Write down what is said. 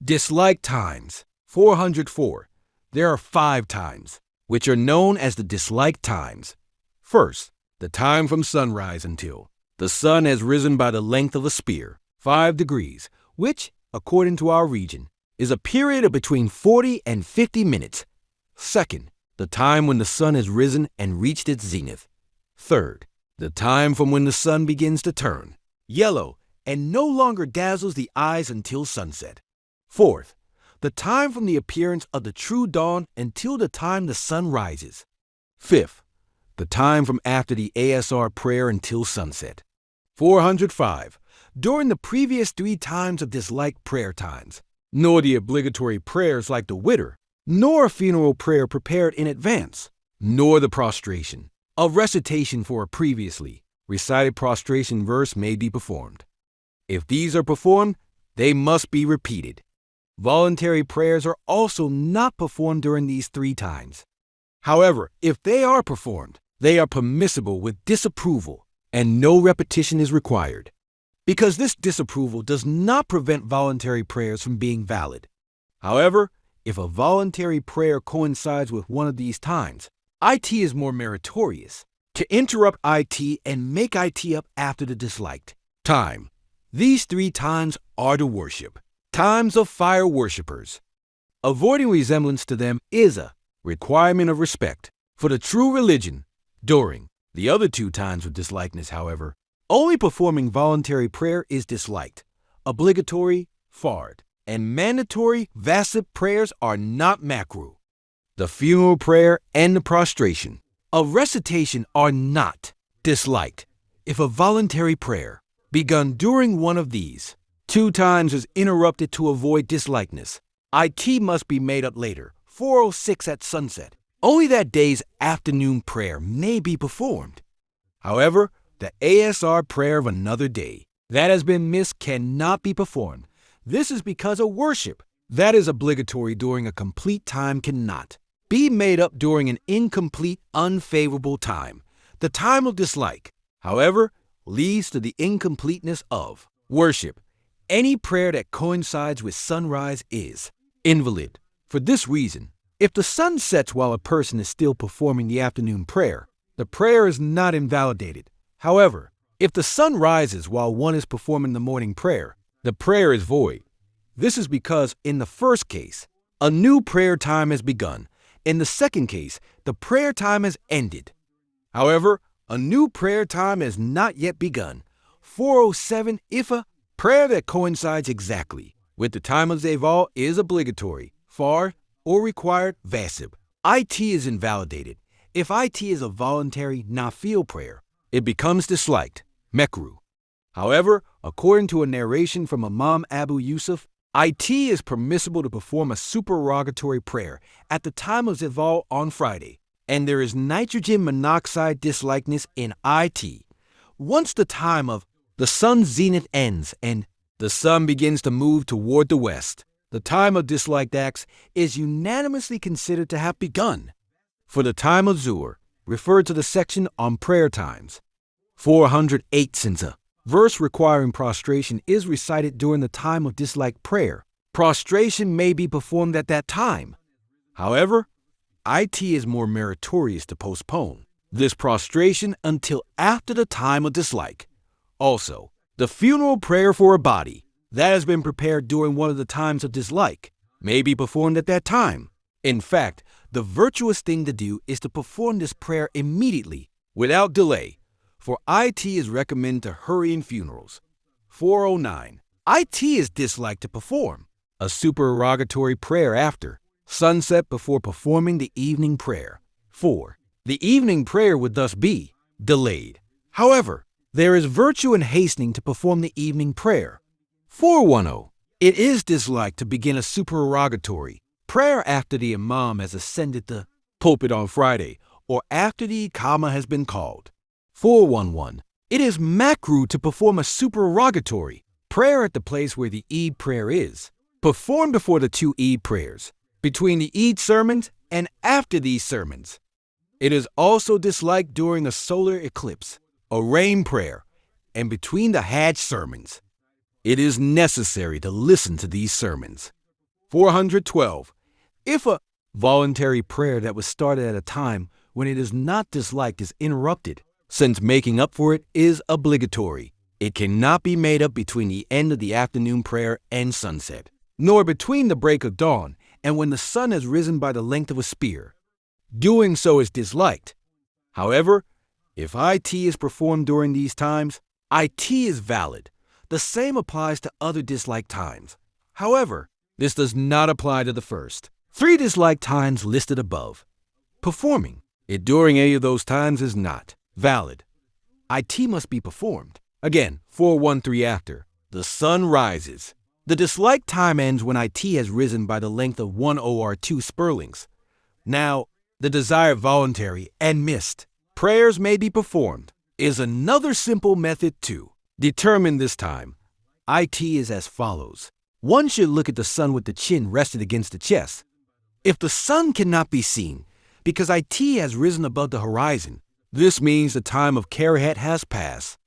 Dislike times. 404. There are 5 times, which are known as the dislike times. First, the time from sunrise until the sun has risen by the length of a spear, 5 degrees, which, according to our region, is a period of between 40 and 50 minutes. Second, the time when the sun has risen and reached its zenith. Third, the time from when the sun begins to turn yellow and no longer dazzles the eyes until sunset. Fourth, the time from the appearance of the true dawn until the time the sun rises. Fifth, the time from after the ASR prayer until sunset. 405. During the previous 3 times of dislike prayer times, nor the obligatory prayers like the Witr, nor a funeral prayer prepared in advance, nor the prostration, a recitation for a previously recited prostration verse may be performed. If these are performed, they must be repeated. Voluntary prayers are also not performed during these 3 times. However, if they are performed, they are permissible with disapproval, and no repetition is required. Because this disapproval does not prevent voluntary prayers from being valid. However, if a voluntary prayer coincides with one of these times, IT is more meritorious to interrupt IT and make IT up after the disliked time. These 3 times are to worship, times of fire worshippers. Avoiding resemblance to them is a requirement of respect for the true religion. During the other 2 times of dislikeness, however, only performing voluntary prayer is disliked. Obligatory, FARZ, and mandatory VACIB prayers are not makruh. The funeral prayer and the prostration of recitation are not disliked. If a voluntary prayer begun during one of these 2 times is interrupted to avoid dislikeness, IT must be made up later, 4:06 at sunset. Only that day's afternoon prayer may be performed. However, the ASR prayer of another day that has been missed cannot be performed. This is because a worship that is obligatory during a complete time cannot be made up during an incomplete, unfavorable time. The time of dislike, however, leads to the incompleteness of worship. Any prayer that coincides with sunrise is invalid. For this reason, if the sun sets while a person is still performing the afternoon prayer, the prayer is not invalidated. However, if the sun rises while one is performing the morning prayer, the prayer is void. This is because, in the first case, a new prayer time has begun. In the second case, the prayer time has ended. However, a new prayer time has not yet begun. 4:07. If a prayer that coincides exactly with the time of ZEVAL is obligatory, FARZ, or required, VACIB, IT is invalidated. If IT is a voluntary NAFILE prayer, it becomes disliked, MEKRUH. However, according to a narration from Imam Abu Yusuf, IT is permissible to perform a supererogatory prayer at the time of ZEVAL on Friday, and there is nitrogen monoxide dislikeness in IT. Once the time of the sun's zenith ends and the sun begins to move toward the west, the time of disliked acts is unanimously considered to have begun. For the time of Zuhr, refer to the section on prayer times. 408. Since a verse requiring prostration is recited during the time of disliked prayer, prostration may be performed at that time. However, IT is more meritorious to postpone this prostration until after the time of dislike. Also, the funeral prayer for a body that has been prepared during one of the times of dislike may be performed at that time. In fact, the virtuous thing to do is to perform this prayer immediately, without delay, for IT is recommended to hurry in funerals. 409. IT is disliked to perform a supererogatory prayer after sunset before performing the evening prayer. 4. The evening prayer would thus be delayed. However, there is virtue in hastening to perform the evening prayer. 410. It is disliked to begin a supererogatory prayer after the Imam has ascended the pulpit on Friday or after the Iqamah has been called. 411. It is makruh to perform a supererogatory prayer at the place where the Eid prayer is performed before the 2 Eid prayers, between the Eid sermons and after these sermons. It is also disliked during a solar eclipse, a rain prayer, and between the Hajj sermons. It is necessary to listen to these sermons. 412. If a voluntary prayer that was started at a time when it is not disliked is interrupted, since making up for it is obligatory, it cannot be made up between the end of the afternoon prayer and sunset, nor between the break of dawn and when the sun has risen by the length of a spear. Doing so is disliked. However, if IT is performed during these times, IT is valid. The same applies to other disliked times. However, this does not apply to the first 3 disliked times listed above. Performing it during any of those times is not valid. IT must be performed. Again, 413 after the sun rises. The disliked time ends when IT has risen by the length of 1 or 2 spurlings. Now, the desired voluntary and missed prayers may be performed is another simple method to determine this time. IT is as follows. One should look at the sun with the chin rested against the chest. If the sun cannot be seen because IT has risen above the horizon, this means the time of karahat has passed.